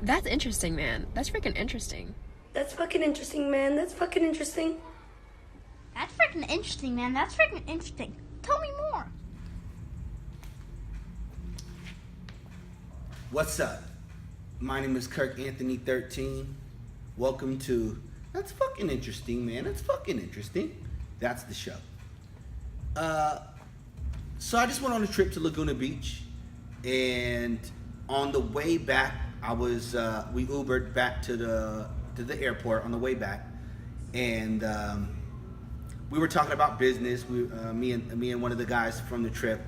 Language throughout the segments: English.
That's interesting, man. That's freaking interesting. That's fucking interesting, man. That's fucking interesting. That's freaking interesting, man. That's freaking interesting. Tell me more. What's up? My name is Kirk Anthony 13. Welcome to That's Fucking Interesting, man. That's fucking interesting. That's the show. So I just went on a trip to Laguna Beach, and on the way back, we Ubered back to the airport on the way back, and we were talking about business. Me and one of the guys from the trip,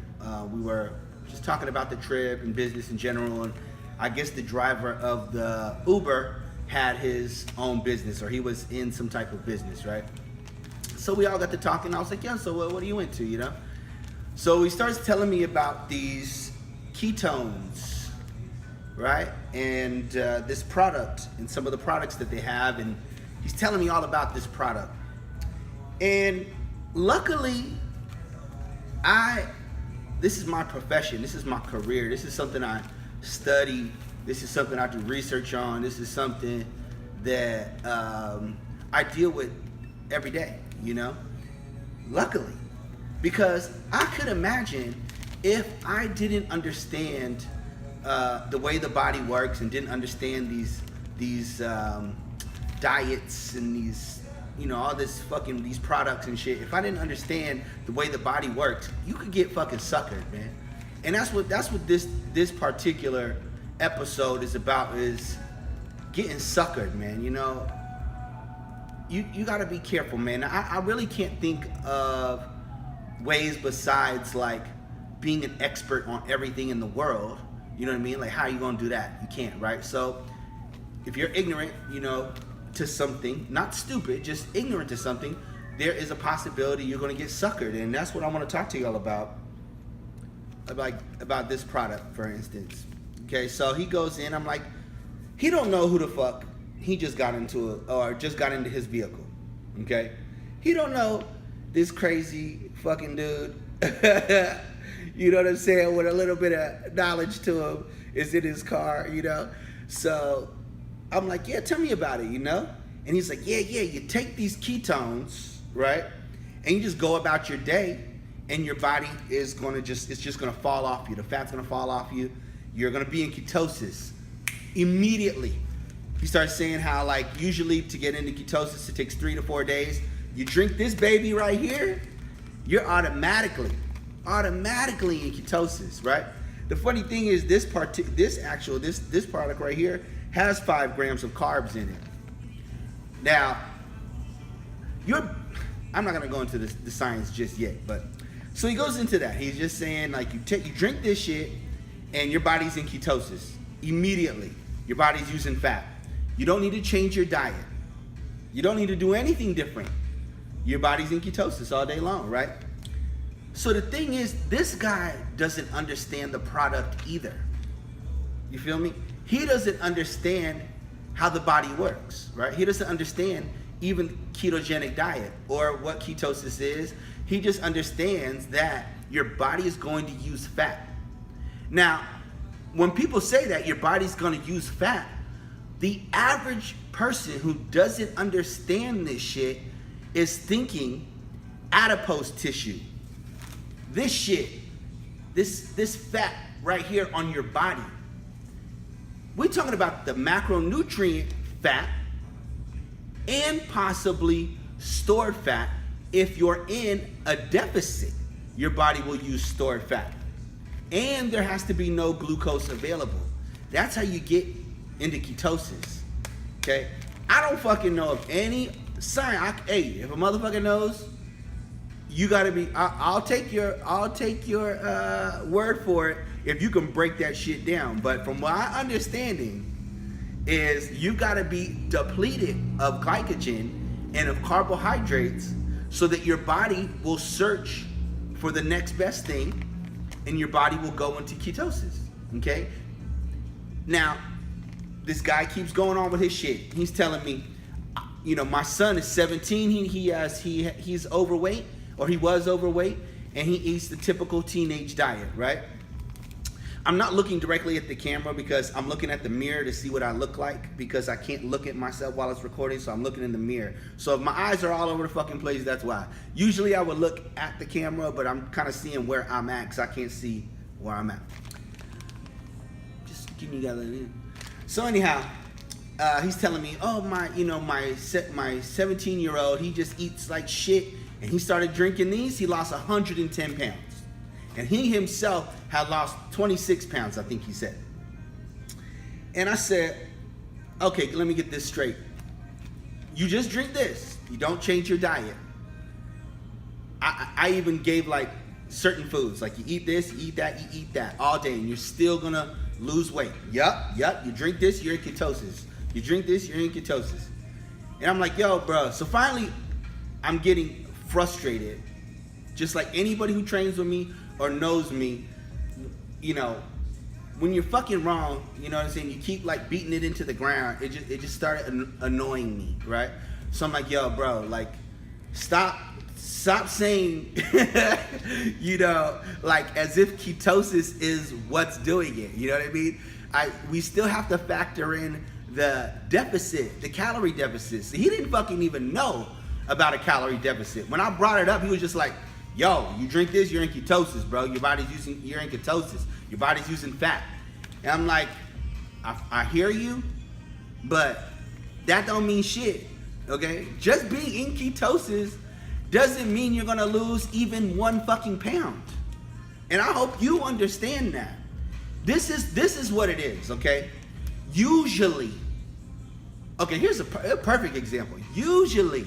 we were just talking about the trip and business in general. And I guess the driver of the Uber had his own business, or he was in some type of business, right? So we all got to talking. I was like, yeah, so what are you into, you know? So he starts telling me about these ketones, right? And this product and some of the products that they have. And he's telling me all about this product. And luckily, this is my profession. This is my career. This is something I study. This is something I do research on. This is something that I deal with every day, you know? Luckily. Because I could imagine if I didn't understand the way the body works and didn't understand these diets and these, you know, all this fucking, these products and shit. If I didn't understand the way the body works, you could get fucking suckered, man. And that's what this particular episode is about, is getting suckered, man. You know, you gotta be careful, man. I really can't think of ways besides like being an expert on everything in the world. You know what I mean? Like, how are you gonna do that? You can't, right? So if you're ignorant, you know, to something, not stupid, just ignorant to something, there is a possibility you're gonna get suckered. And that's what I wanna talk to y'all about this product, for instance. Okay, so he goes in, I'm like, he don't know who the fuck he just got into his vehicle. Okay? He don't know this crazy fucking dude, you know what I'm saying, with a little bit of knowledge to him, is in his car, you know? So I'm like, yeah, tell me about it, you know? And he's like, yeah, you take these ketones, right? And you just go about your day, and your body is gonna it's just gonna fall off you. The fat's gonna fall off you. You're gonna be in ketosis immediately. He starts saying how, like, usually to get into ketosis, it takes 3 to 4 days. You drink this baby right here, you're automatically in ketosis, right? The funny thing is, this product right here has 5 grams of carbs in it. Now, I'm not gonna go into the science just yet, but so he goes into that. He's just saying, like, you drink this shit, and your body's in ketosis immediately. Your body's using fat. You don't need to change your diet. You don't need to do anything different. Your body's in ketosis all day long, right? So the thing is, this guy doesn't understand the product either. You feel me? He doesn't understand how the body works, right? He doesn't understand even ketogenic diet or what ketosis is. He just understands that your body is going to use fat. Now, when people say that your body's going to use fat, the average person who doesn't understand this shit is thinking adipose tissue. This shit, this fat right here on your body. We're talking about the macronutrient fat and possibly stored fat. If you're in a deficit, your body will use stored fat. And there has to be no glucose available. That's how you get into ketosis. Okay? I don't fucking know of any science. Hey, if a motherfucker knows, you gotta be. I'll take your word for it if you can break that shit down. But from my understanding, is you gotta be depleted of glycogen and of carbohydrates, so that your body will search for the next best thing, and your body will go into ketosis. Okay? Now, this guy keeps going on with his shit. He's telling me, you know, my son is 17. He's overweight, or he was overweight, and he eats the typical teenage diet, right? I'm not looking directly at the camera because I'm looking at the mirror to see what I look like, because I can't look at myself while it's recording, so I'm looking in the mirror. So if my eyes are all over the fucking place, that's why. Usually I would look at the camera, but I'm kind of seeing where I'm at because I can't see where I'm at. Just give me together. So anyhow, he's telling me, oh, my 17-year-old, he just eats like shit, and he started drinking these. He lost 110 pounds. And he himself had lost 26 pounds, I think he said. And I said, okay, let me get this straight. You just drink this. You don't change your diet. I even gave like certain foods. Like you eat this, you eat that all day, and you're still gonna lose weight. Yup. You drink this, you're in ketosis. You drink this, you're in ketosis. And I'm like, yo, bro. So finally, I'm getting frustrated. Just like anybody who trains with me or knows me, when you're fucking wrong, you know what I'm saying? You keep like beating it into the ground. It just started annoying me, right? So I'm like, yo, bro, like, stop saying, like as if ketosis is what's doing it. You know what I mean? We still have to factor in the deficit, the calorie deficit. So he didn't fucking even know about a calorie deficit. When I brought it up, he was just like, yo, you drink this, you're in ketosis, bro. You're in ketosis. Your body's using fat. And I'm like, I hear you, but that don't mean shit, okay? Just being in ketosis doesn't mean you're gonna lose even 1 fucking pound. And I hope you understand that. This is what it is, okay? Usually, okay, here's a perfect example. Usually,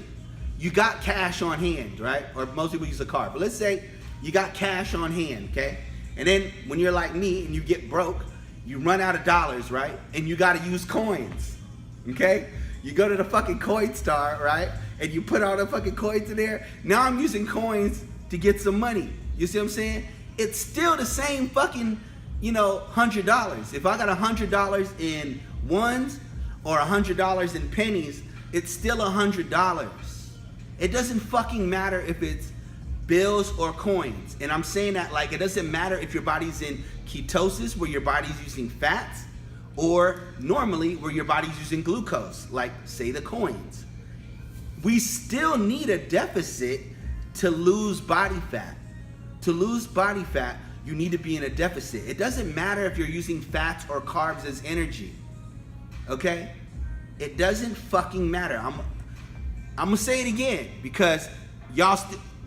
you got cash on hand, right? Or most people use a card. But let's say you got cash on hand, okay? And then when you're like me and you get broke, you run out of dollars, right? And you gotta use coins, okay? You go to the fucking coin star, right? And you put all the fucking coins in there. Now I'm using coins to get some money. You see what I'm saying? It's still the same fucking, $100. If I got $100 in ones or $100 in pennies, it's still $100. It doesn't fucking matter if it's bills or coins. And I'm saying that like it doesn't matter if your body's in ketosis, where your body's using fats, or normally where your body's using glucose, like say the coins. We still need a deficit to lose body fat. To lose body fat, you need to be in a deficit. It doesn't matter if you're using fats or carbs as energy. Okay? It doesn't fucking matter. I'm gonna say it again because y'all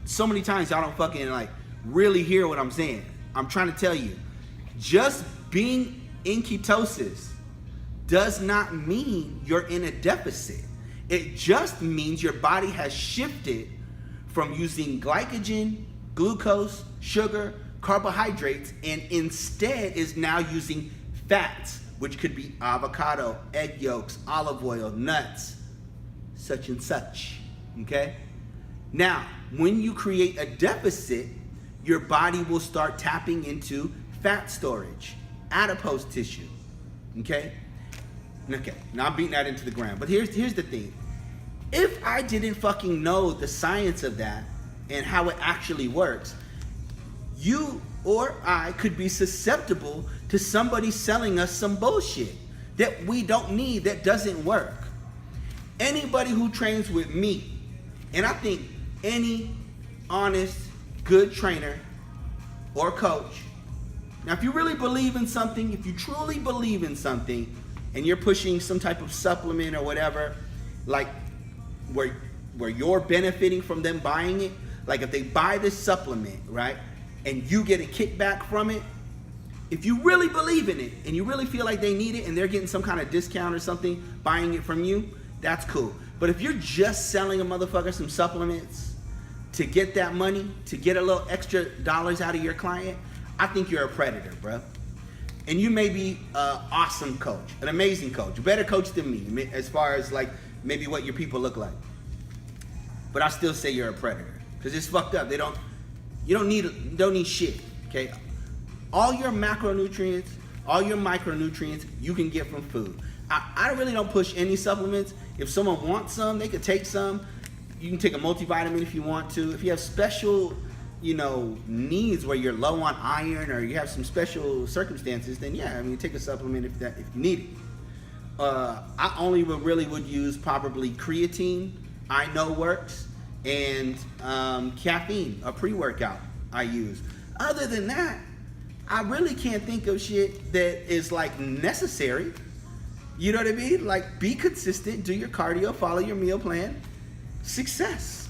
so many times y'all don't fucking like really hear what I'm saying. I'm trying to tell you, just being in ketosis does not mean you're in a deficit. It just means your body has shifted from using glycogen, glucose, sugar, carbohydrates, and instead is now using fats, which could be avocado, egg yolks, olive oil, nuts, such and such, okay? Now, when you create a deficit, your body will start tapping into fat storage, adipose tissue, okay? Okay, now I'm beating that into the ground, but here's the thing. If I didn't fucking know the science of that and how it actually works, you or I could be susceptible to somebody selling us some bullshit that we don't need, that doesn't work. Anybody who trains with me, and I think any honest, good trainer or coach, now if you really believe in something, if you truly believe in something, and you're pushing some type of supplement or whatever, like where you're benefiting from them buying it, like if they buy this supplement, right, and you get a kickback from it, if you really believe in it and you really feel like they need it and they're getting some kind of discount or something buying it from you, that's cool. But if you're just selling a motherfucker some supplements to get that money, to get a little extra dollars out of your client, I think you're a predator, bro. And you may be an awesome coach, an amazing coach, a better coach than me as far as like maybe what your people look like. But I still say you're a predator because it's fucked up. You don't need shit, okay? All your macronutrients, all your micronutrients you can get from food. I really don't push any supplements. If someone wants some, they could take some. You can take a multivitamin if you want to. If you have special needs where you're low on iron or you have some special circumstances, then yeah, I mean, take a supplement if you need it. I only would use probably creatine. I know works, and caffeine, a pre-workout I use. Other than that, I really can't think of shit that is like necessary. You know what I mean? Like, be consistent, do your cardio, follow your meal plan. Success.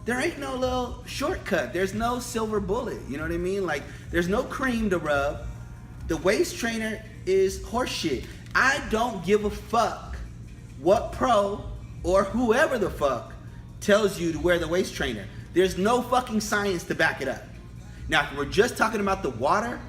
There ain't no little shortcut. There's no silver bullet. You know what I mean? Like, there's no cream to rub. The waist trainer is horseshit. I don't give a fuck what pro or whoever the fuck tells you to wear the waist trainer. There's no fucking science to back it up. Now, if we're just talking about the water,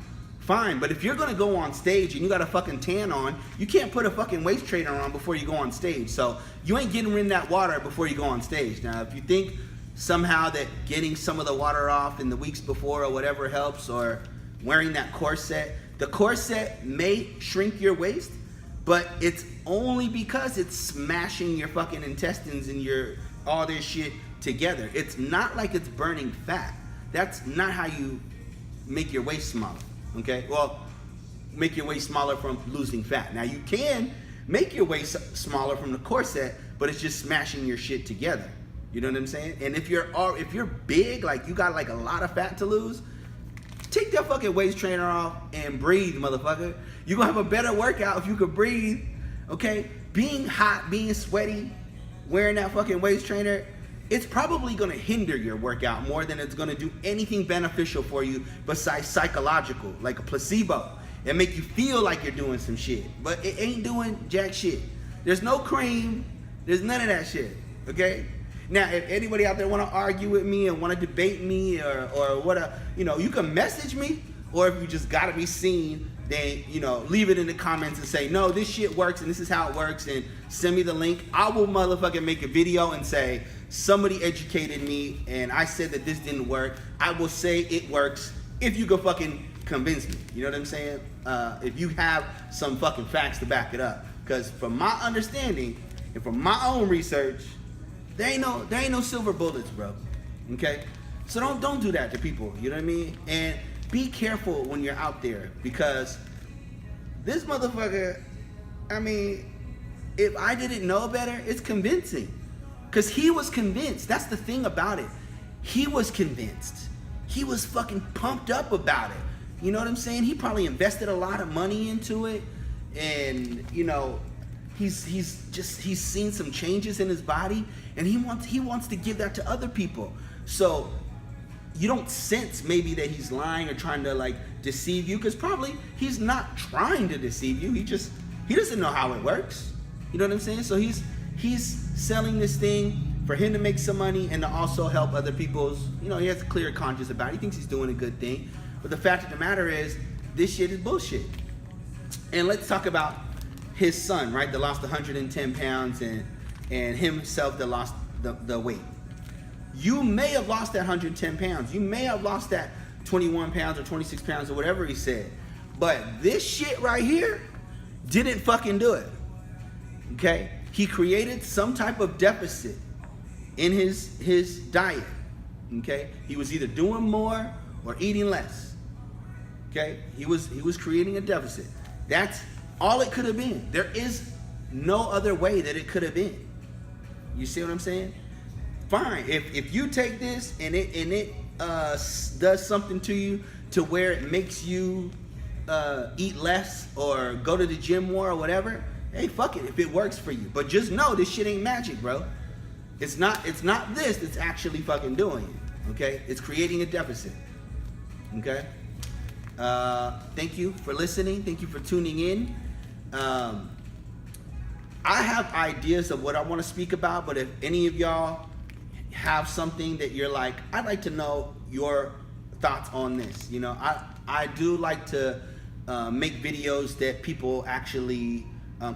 fine. But if you're gonna go on stage and you got a fucking tan on, you can't put a fucking waist trainer on before you go on stage. So you ain't getting in that water before you go on stage. Now, if you think somehow that getting some of the water off in the weeks before or whatever helps, or wearing that corset, the corset may shrink your waist, but it's only because it's smashing your fucking intestines and your all this shit together. It's not like it's burning fat. That's not how you make your waist smaller, okay? Well, make your waist smaller from losing fat. Now, you can make your waist smaller from the corset, but it's just smashing your shit together. You know what I'm saying? And if you're big, like you got like a lot of fat to lose, take that fucking waist trainer off and breathe, motherfucker. You're gonna have a better workout if you could breathe, okay? Being hot, being sweaty, wearing that fucking waist trainer, it's probably gonna hinder your workout more than it's gonna do anything beneficial for you besides psychological, like a placebo, and make you feel like you're doing some shit. But it ain't doing jack shit. There's no cream, there's none of that shit, okay? Now, if anybody out there want to argue with me and want to debate me or what, you can message me, or if you just got to be seen, then, leave it in the comments and say, no, this shit works and this is how it works, and send me the link. I will motherfucking make a video and say, somebody educated me and I said that this didn't work. I will say it works if you can fucking convince me. You know what I'm saying? If you have some fucking facts to back it up. Because from my understanding and from my own research, there ain't no silver bullets, bro. Okay? So don't do that to people, you know what I mean? And be careful when you're out there, because this motherfucker, I mean, if I didn't know better, it's convincing. Because he was convinced. That's the thing about it. He was convinced. He was fucking pumped up about it. You know what I'm saying? He probably invested a lot of money into it, and he's seen some changes in his body, and he wants to give that to other people. So you don't sense maybe that he's lying or trying to like deceive you, because probably he's not trying to deceive you. He doesn't know how it works. You know what I'm saying? So he's selling this thing for him to make some money and to also help other people's, he has a clear conscience about it. He thinks he's doing a good thing. But the fact of the matter is, this shit is bullshit. And let's talk about his son, right, that lost 110 pounds and himself that lost the weight. You may have lost that 110 pounds. You may have lost that 21 pounds or 26 pounds or whatever he said. But this shit right here didn't fucking do it. Okay? He created some type of deficit in his diet. Okay? He was either doing more or eating less. Okay? He was creating a deficit. That's all it could have been. There is no other way that it could have been. You see what I'm saying? Fine. If you take this and it does something to you to where it makes you eat less or go to the gym more or whatever, hey, fuck it if it works for you. But just know this shit ain't magic, bro. It's not this that's actually fucking doing it. Okay? It's creating a deficit. Okay? Thank you for listening. Thank you for tuning in. I have ideas of what I want to speak about, but if any of y'all have something that you're like, I'd like to know your thoughts on this. I do like to make videos that people actually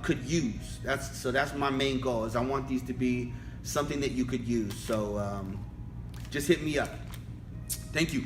could use. That's my main goal, is I want these to be something that you could use. So just hit me up. Thank you.